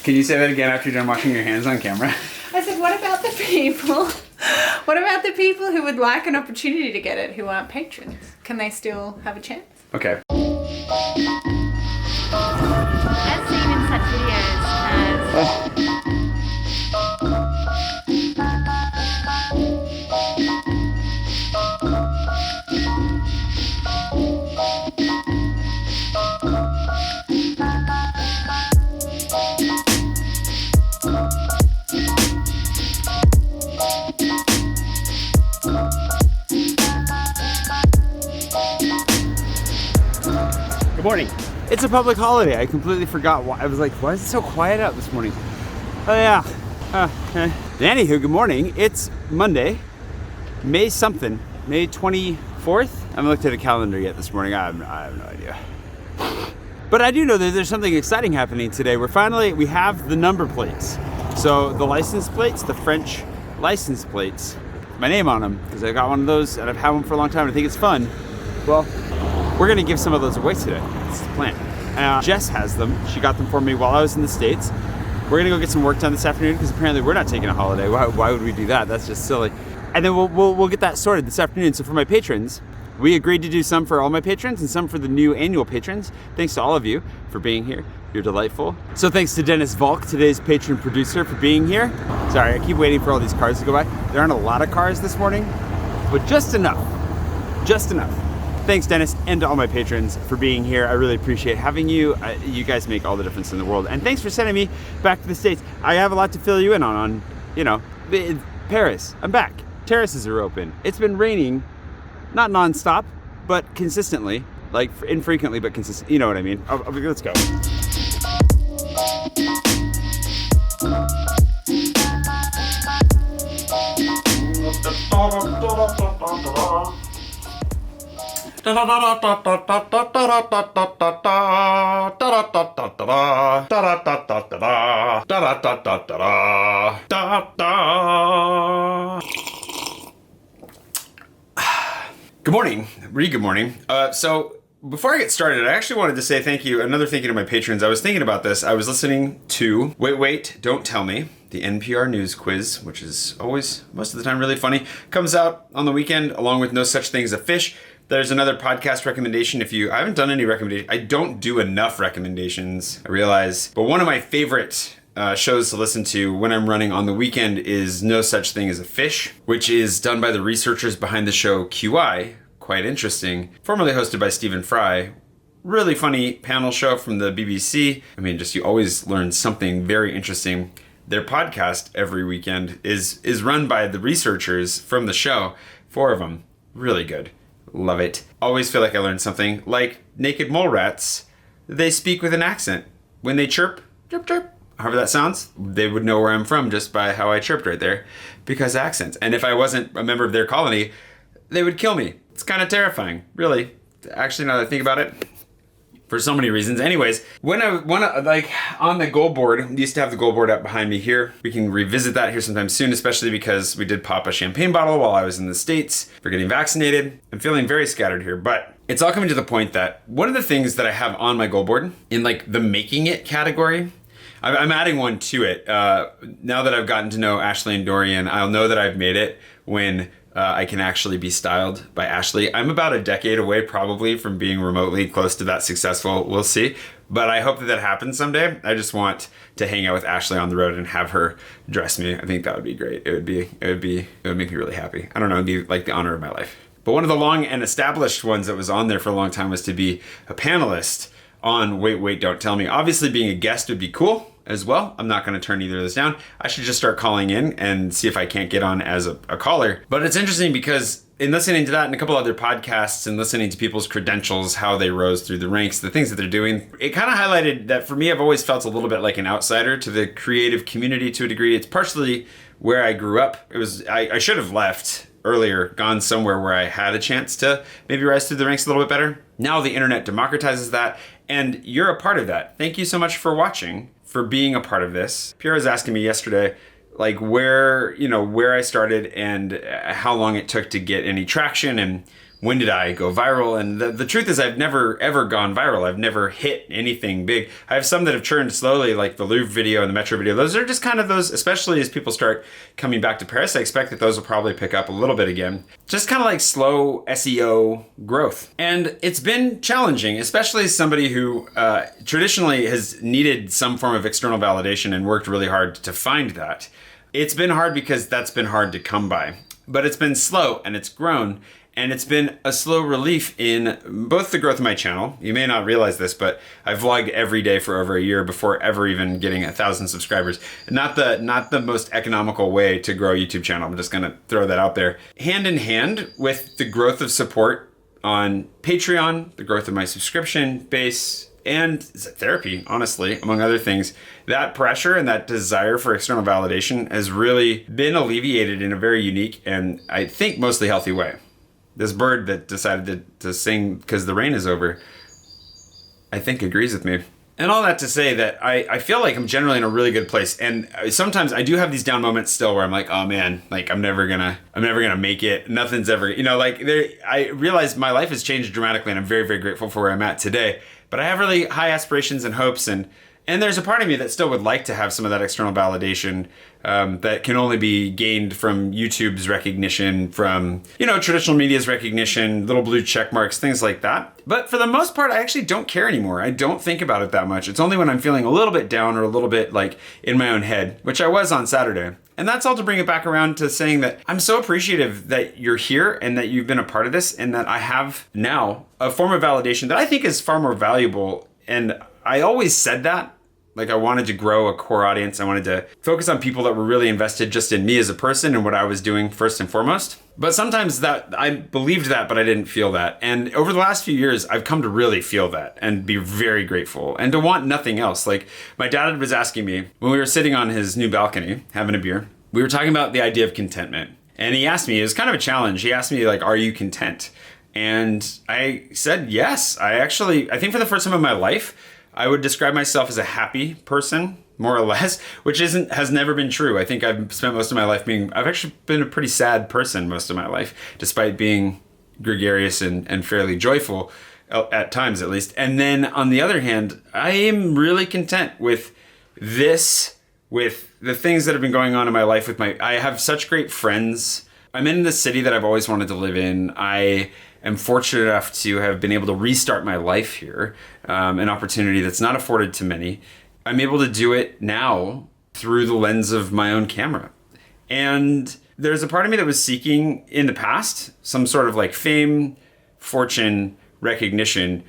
Can you say that again after you're done washing your hands on camera? I said, what about the people? What about the people who would like an opportunity to get it who aren't patrons? Can they still have a chance? Okay. As seen in such videos as... Good morning. It's a public holiday. I completely forgot why. I was like, why is it so quiet out this morning? Oh yeah. Anywho, good morning. It's Monday, May something, May 24th. I haven't looked at a calendar yet this morning. I have no idea. But I do know that there's something exciting happening today. We have the number plates. So the license plates, the French license plates, my name on them, because I got one of those and I've had one for a long time and I think it's fun. Well, we're gonna give some of those away today. That's the plan. Jess has them. She got them for me while I was in the States. We're gonna go get some work done this afternoon because apparently we're not taking a holiday. Why would we do that? That's just silly. And then we'll get that sorted this afternoon. So for my patrons, we agreed to do some for all my patrons and some for the new annual patrons. Thanks to all of you for being here. You're delightful. So thanks to Dennis Volk, today's patron producer, for being here. Sorry, I keep waiting for all these cars to go by. There aren't a lot of cars this morning, but just enough. Just enough. Thanks, Dennis, and to all my patrons for being here. I really appreciate having you. You guys make all the difference in the world. And thanks for sending me back to the States. I have a lot to fill you in on Paris. I'm back. Terraces are open. It's been raining, not nonstop, but consistently. Like infrequently, but consistent. You know what I mean. Let's go. Good morning, good morning. So before I get started, I actually wanted to say another thank you to my patrons. I was thinking about this. I was listening to Wait, Don't Tell Me, the NPR news quiz, which is always, most of the time, really funny. Comes out on the weekend along with No Such Thing as a Fish. There's another podcast recommendation. I haven't done any recommendations. I don't do enough recommendations, I realize. But one of my favorite shows to listen to when I'm running on the weekend is No Such Thing as a Fish, which is done by the researchers behind the show QI. Quite interesting. Formerly hosted by Stephen Fry. Really funny panel show from the BBC. I mean, you always learn something very interesting. Their podcast every weekend is run by the researchers from the show. 4 of them. Really good. Love it. Always feel like I learned something. Like naked mole rats, they speak with an accent. When they chirp, chirp, chirp, however that sounds, they would know where I'm from just by how I chirped right there, because accents. And if I wasn't a member of their colony, they would kill me. It's kind of terrifying, really. Actually, now that I think about it, for so many reasons. Anyways, when I on the goal board, we used to have the goal board up behind me here. We can revisit that here sometime soon, especially because we did pop a champagne bottle while I was in the States for getting vaccinated. I'm feeling very scattered here, but it's all coming to the point that one of the things that I have on my goal board in the making it category, I'm adding one to it. Now that I've gotten to know Ashley and Dorian, I'll know that I've made it when I can actually be styled by Ashley. I'm about a decade away probably from being remotely close to that successful. We'll see. But I hope that happens someday. I just want to hang out with Ashley on the road and have her dress me. I think that would be great. It would make me really happy. I don't know, it'd be like the honor of my life. But one of the long and established ones that was on there for a long time was to be a panelist on Wait, Don't Tell Me. Obviously being a guest would be cool as well. I'm not going to turn either of those down. I should just start calling in and see if I can't get on as a caller. But it's interesting because in listening to that and a couple other podcasts and listening to people's credentials, how they rose through the ranks, the things that they're doing, it kind of highlighted that for me, I've always felt a little bit like an outsider to the creative community to a degree. It's partially where I grew up. I should have left earlier, gone somewhere where I had a chance to maybe rise through the ranks a little bit better. Now the internet democratizes that, and you're a part of that. Thank you so much for watching, for being a part of this. Pierre was asking me yesterday, where I started and how long it took to get any traction and when did I go viral? And the truth is I've never ever gone viral. I've never hit anything big. I have some that have churned slowly, like the Louvre video and the Metro video. Those are just kind of those, especially as people start coming back to Paris, I expect that those will probably pick up a little bit again. Just kind of like slow SEO growth. And it's been challenging, especially as somebody who traditionally has needed some form of external validation and worked really hard to find that. It's been hard because that's been hard to come by. But it's been slow and it's grown. And it's been a slow relief in both the growth of my channel. You may not realize this, but I vlogged every day for over a year before ever even getting 1,000 subscribers. Not the most economical way to grow a YouTube channel. I'm just gonna throw that out there. Hand in hand with the growth of support on Patreon, the growth of my subscription base, and therapy, honestly, among other things, that pressure and that desire for external validation has really been alleviated in a very unique and I think mostly healthy way. This bird that decided to sing because the rain is over, I think agrees with me. And all that to say that I feel like I'm generally in a really good place. And sometimes I do have these down moments still where I'm like, oh man, like I'm never gonna make it. Nothing's ever, I realize my life has changed dramatically and I'm very, very grateful for where I'm at today. But I have really high aspirations and hopes, and there's a part of me that still would like to have some of that external validation that can only be gained from YouTube's recognition, from, traditional media's recognition, little blue check marks, things like that. But for the most part, I actually don't care anymore. I don't think about it that much. It's only when I'm feeling a little bit down or a little bit like in my own head, which I was on Saturday. And that's all to bring it back around to saying that I'm so appreciative that you're here and that you've been a part of this and that I have now a form of validation that I think is far more valuable. And I always said that. Like I wanted to grow a core audience. I wanted to focus on people that were really invested just in me as a person and what I was doing first and foremost. But sometimes that I believed that, but I didn't feel that. And over the last few years, I've come to really feel that and be very grateful and to want nothing else. Like my dad was asking me when we were sitting on his new balcony, having a beer, we were talking about the idea of contentment. And he asked me, it was kind of a challenge. He asked me like, are you content? And I said, yes. I think for the first time in my life, I would describe myself as a happy person, more or less, which has never been true. I think I've spent most of my life I've actually been a pretty sad person most of my life, despite being gregarious and fairly joyful, at times at least. And then on the other hand, I am really content with this, with the things that have been going on in my life I have such great friends. I'm in the city that I've always wanted to live in. I am fortunate enough to have been able to restart my life here, an opportunity that's not afforded to many. I'm able to do it now through the lens of my own camera. And there's a part of me that was seeking in the past some sort of like fame, fortune, recognition,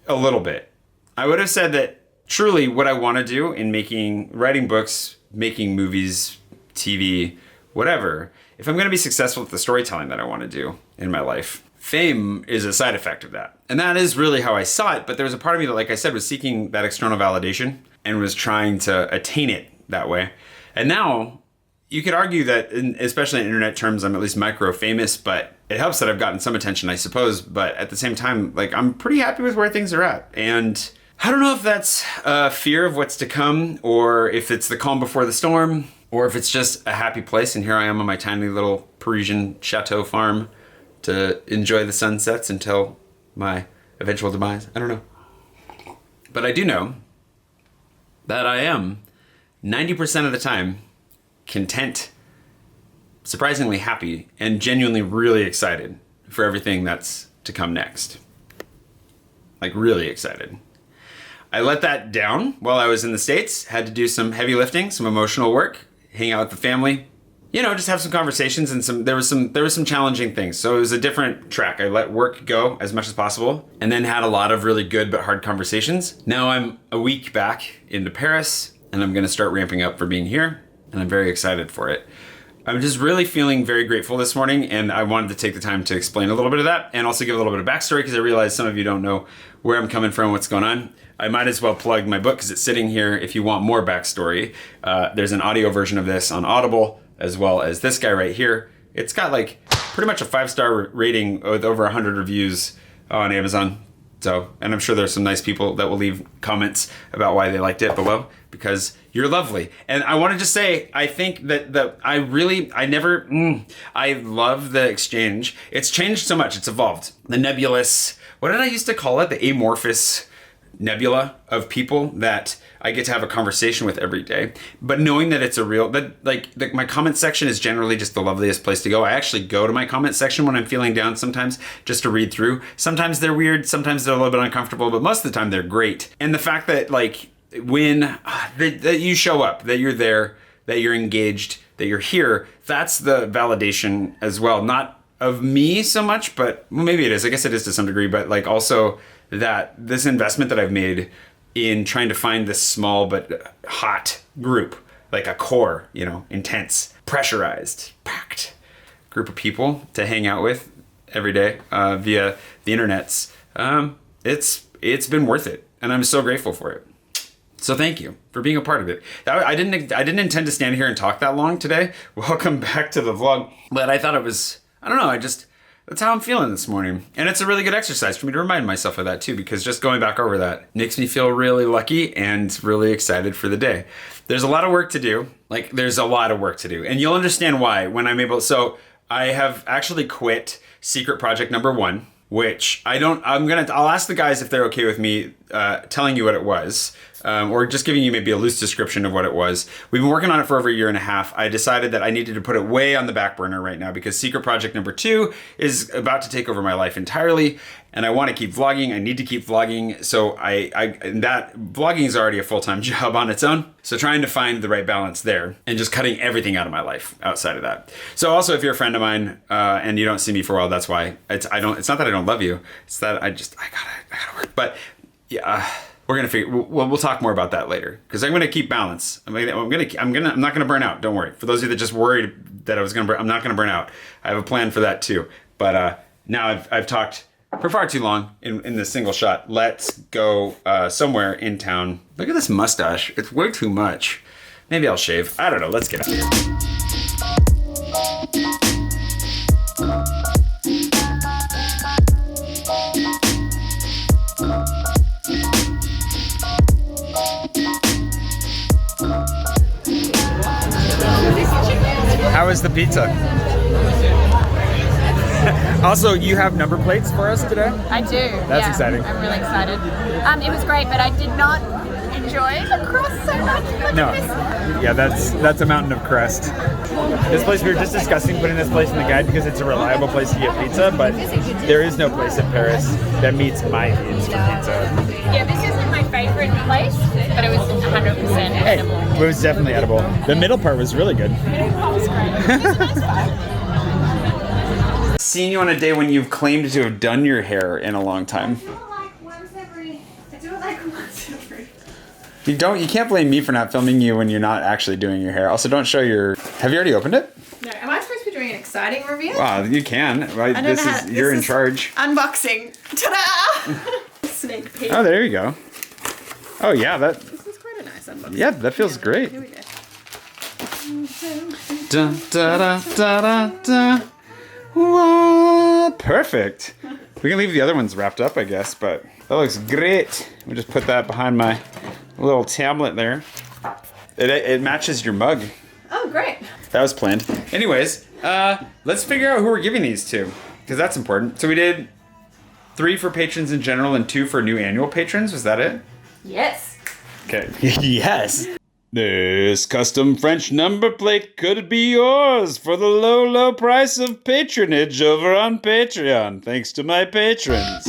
a little bit. I would have said that truly what I want to do in writing books, making movies, TV, whatever, if I'm going to be successful at the storytelling that I want to do in my life, fame is a side effect of that. And that is really how I saw it. But there was a part of me that, like I said, was seeking that external validation and was trying to attain it that way. And now you could argue that, especially in internet terms, I'm at least micro famous, but it helps that I've gotten some attention, I suppose. But at the same time, like I'm pretty happy with where things are at. And I don't know if that's a fear of what's to come, or if it's the calm before the storm, or if it's just a happy place. And here I am on my tiny little Parisian chateau farm to enjoy the sunsets until my eventual demise. I don't know. But I do know that I am 90% of the time content, surprisingly happy, and genuinely really excited for everything that's to come next. Like really excited. I let that down while I was in the States, had to do some heavy lifting, some emotional work, hang out with the family, just have some conversations, and there was some challenging things. So it was a different track. I let work go as much as possible and then had a lot of really good but hard conversations. Now I'm a week back into Paris and I'm going to start ramping up for being here, and I'm very excited for it. I'm just really feeling very grateful this morning, and I wanted to take the time to explain a little bit of that and also give a little bit of backstory because I realize some of you don't know where I'm coming from, what's going on. I might as well plug my book because it's sitting here if you want more backstory. There's an audio version of this on Audible, as well as this guy right here. It's got like pretty much a 5-star rating with over 100 reviews on Amazon. So, and I'm sure there's some nice people that will leave comments about why they liked it below, because you're lovely. And I want to just say, I think that I love the exchange. It's changed so much. It's evolved. The nebulous, what did I used to call it? The amorphous nebula of people that I get to have a conversation with every day. But knowing that it's a real, my comment section is generally just the loveliest place to go. I actually go to my comment section when I'm feeling down sometimes just to read through. Sometimes they're weird, sometimes they're a little bit uncomfortable, but most of the time they're great. And the fact that when that you show up, that you're there, that you're engaged, that you're here, that's the validation as well. Not of me so much, but well, maybe it is. I guess it is to some degree, but also that this investment that I've made in trying to find this small but hot group, like a core, intense, pressurized, packed group of people to hang out with every day via the internets. It's been worth it, and I'm so grateful for it. So thank you for being a part of it. I didn't intend to stand here and talk that long today. Welcome back to the vlog. But I thought it was, I don't know, that's how I'm feeling this morning. And it's a really good exercise for me to remind myself of that too, because just going back over that makes me feel really lucky and really excited for the day. There's a lot of work to do. There's a lot of work to do. And you'll understand why when I'm able. So I have actually quit secret project number 1, which I'll ask the guys if they're okay with me telling you what it was. Or just giving you maybe a loose description of what it was. We've been working on it for over a year and a half. I decided that I needed to put it way on the back burner right now because secret project number 2 is about to take over my life entirely, and I want to keep vlogging. I need to keep vlogging. So that vlogging is already a full-time job on its own. So trying to find the right balance there and just cutting everything out of my life outside of that. So also, if you're a friend of mine and you don't see me for a while, that's why. It's not that I don't love you. It's that I gotta work. But yeah. We're gonna figure. We'll talk more about that later because I'm gonna keep balance. I'm not gonna burn out. Don't worry. For those of you that just worried that I was gonna burn, I'm not gonna burn out. I have a plan for that too. But now I've talked for far too long in this single shot. Let's go somewhere in town. Look at this mustache. It's way too much. Maybe I'll shave. I don't know. Let's get out of here. How is the pizza? Also, you have number plates for us today? I do. That's exciting. I'm really excited. It was great, but I did not enjoy the crust so much. No. Yeah, that's a mountain of crust. This place, we were just discussing putting this place in the guide because it's a reliable place to get pizza, but there is no place in Paris that meets my needs for pizza. Yeah, this isn't my favorite place, but it was 100% edible. It was definitely edible. The middle part was really good. That was great. It was a nice vibe. Seeing you on a day when you've claimed to have done your hair in a long time. I do it like once every. You can't blame me for not filming you when you're not actually doing your hair. Also, don't show your. Have you already opened it? No, am I supposed to be doing an exciting review? Wow, you can. Right? You're in charge. Unboxing. Ta-da! Sneak peek. Oh, there you go. Oh yeah, This is quite a nice unboxing. Yeah, that feels great. Here we go. Da, da, da, da, da, da. What? Perfect. We can leave the other ones wrapped up, I guess, but that looks great. We'll just put that behind my little tablet there. It matches your mug. Oh, great. That was planned. Anyways, let's figure out who we're giving these to, because that's important. So we did 3 for patrons in general and 2 for new annual patrons. Was that it? Yes. Okay. Yes. This custom French number plate could be yours for the low, low price of patronage over on Patreon. Thanks to my patrons.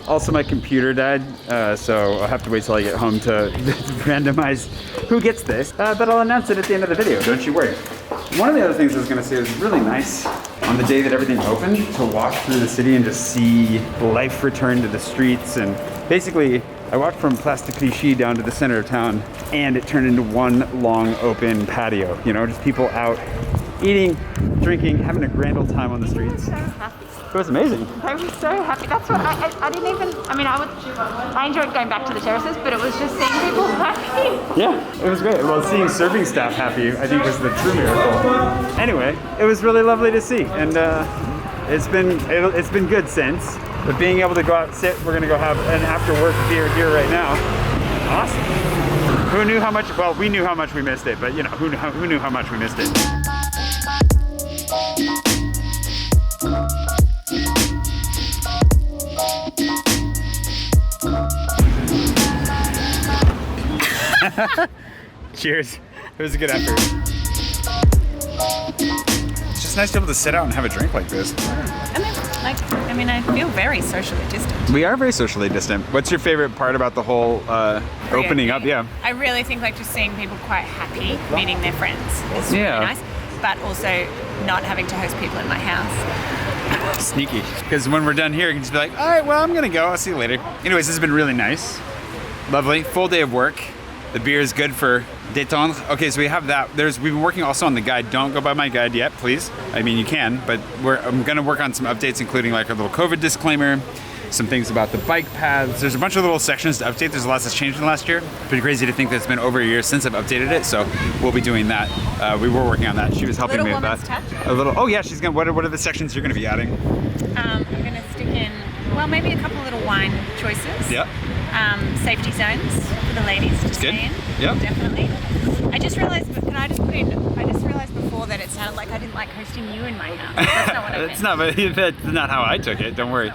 Also, my computer died, so I'll have to wait till I get home to randomize who gets this. But I'll announce it at the end of the video, don't you worry. One of the other things I was gonna say was really nice on the day that everything opened to walk through the city and just see life return to the streets. And basically, I walked from Place de Clichy down to the center of town and it turned into one long open patio. You know, just people out eating, drinking, having a grand old time on the People were streets. so happy. It was amazing. They were so happy. That's what I didn't even. I mean, I enjoyed going back to the terraces, but it was just seeing people happy. Yeah, it was great. Well, seeing serving staff happy, I think, was the true miracle. Anyway, it was really lovely to see, and it's been good since. But being able to go out and sit, we're gonna go have an after work beer here right now. Awesome. Who knew how much? Well, we knew how much we missed it, but you know, who knew how much we missed it? Cheers. It was a good effort. It's just nice to be able to sit out and have a drink like this. And then, I feel very socially distant. We are very socially distant. What's your favorite part about the whole opening up? Yeah. I really think just seeing people quite happy meeting their friends is really nice, but also not having to host people in my house. Sneaky. Because when we're done here, you can just be like, all right, well, I'm gonna go. I'll see you later. Anyways, this has been really nice. Lovely. Full day of work. The beer is good for détendre. Okay, so we have that. We've been working also on the guide. Don't go by my guide yet, please. I mean, you can, but I'm gonna work on some updates, including like a little COVID disclaimer, some things about the bike paths. There's a bunch of little sections to update. There's a lot that's changed in the last year. Pretty crazy to think that it's been over a year since I've updated it, so we'll be doing that. We were working on that. She was helping me with that. Touch? A little, oh yeah, she's gonna, what are the sections you're gonna be adding? I'm gonna stick in, well, maybe a couple little wine choices. Yep. Safety zones for the ladies to stay in. Yep. Definitely. I just realized before that it sounded like I didn't like hosting you in my house. That's not what I meant. That's not how I took it, don't worry.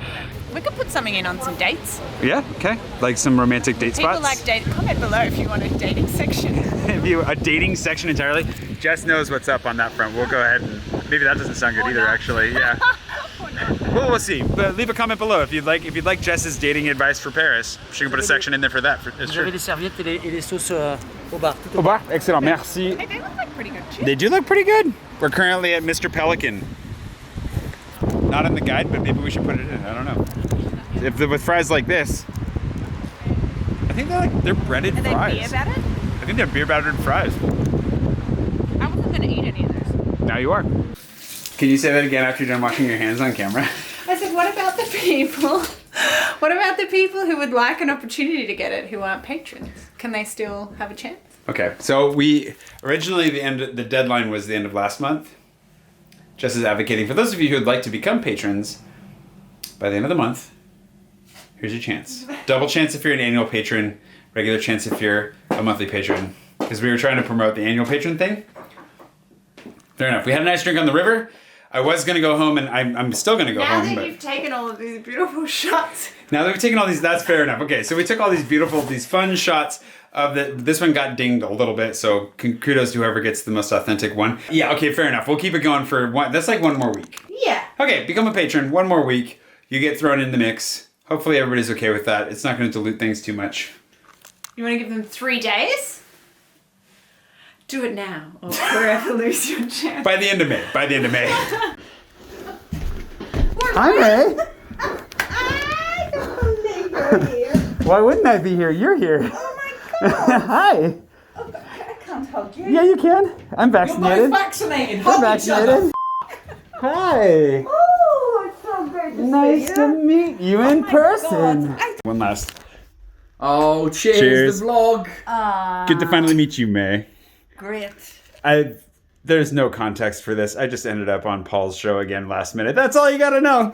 We could put something in on some dates. Yeah, okay. Like some romantic date People spots? like date. Comment below if you want a dating section. A dating section entirely? Jess knows what's up on that front. We'll go ahead and, maybe that doesn't sound good either, actually. Yeah. Well, we'll see. But leave a comment below if you'd like Jess's dating advice for Paris. She can put a section in there for that. It's true. J'avais des serviettes et les sauces au bar. Au bar, excellent, merci. Hey, they look like pretty good too. They do look pretty good. We're currently at Mr. Pelican. Not in the guide, but maybe we should put it in. I don't know. With fries like this, I think they're breaded Are they fries. beer battered? I think they're beer battered fries. I wasn't gonna eat any of those. Now you are. Can you say that again after you're done washing your hands on camera? I said, what about the people? What about the people who would like an opportunity to get it who aren't patrons? Can they still have a chance? Okay, so we originally the deadline was the end of last month. Jess is advocating for those of you who would like to become patrons by the end of the month. Here's your chance. Double chance if you're an annual patron, regular chance if you're a monthly patron. Because we were trying to promote the annual patron thing. Fair enough. We had a nice drink on the river. I was gonna go home, and I'm still gonna go home. Now that you've taken all of these beautiful shots. Now that we've taken all these, that's fair enough. Okay, so we took all these fun shots of this one got dinged a little bit, so kudos to whoever gets the most authentic one. Yeah, okay, fair enough. We'll keep it going for that's like one more week. Yeah. Okay, become a patron, one more week. You get thrown in the mix. Hopefully everybody's okay with that. It's not gonna dilute things too much. You want to give them 3 days? Do it now, or forever lose your chance. By the end of May. Hi, May. I don't believe you're here. Why wouldn't I be here? You're here. Oh my god. Hi. I can't hug you. Yeah, you can. I'm vaccinated. You're both vaccinated. I'm Hug each other. vaccinated. Hi. Oh, it's so great to Nice see to you. meet you in person. God. One last. Oh, cheers, Cheers. the vlog. Good to finally meet you, May. Great. There's no context for this. I just ended up on Paul's show again last minute. That's all you gotta know.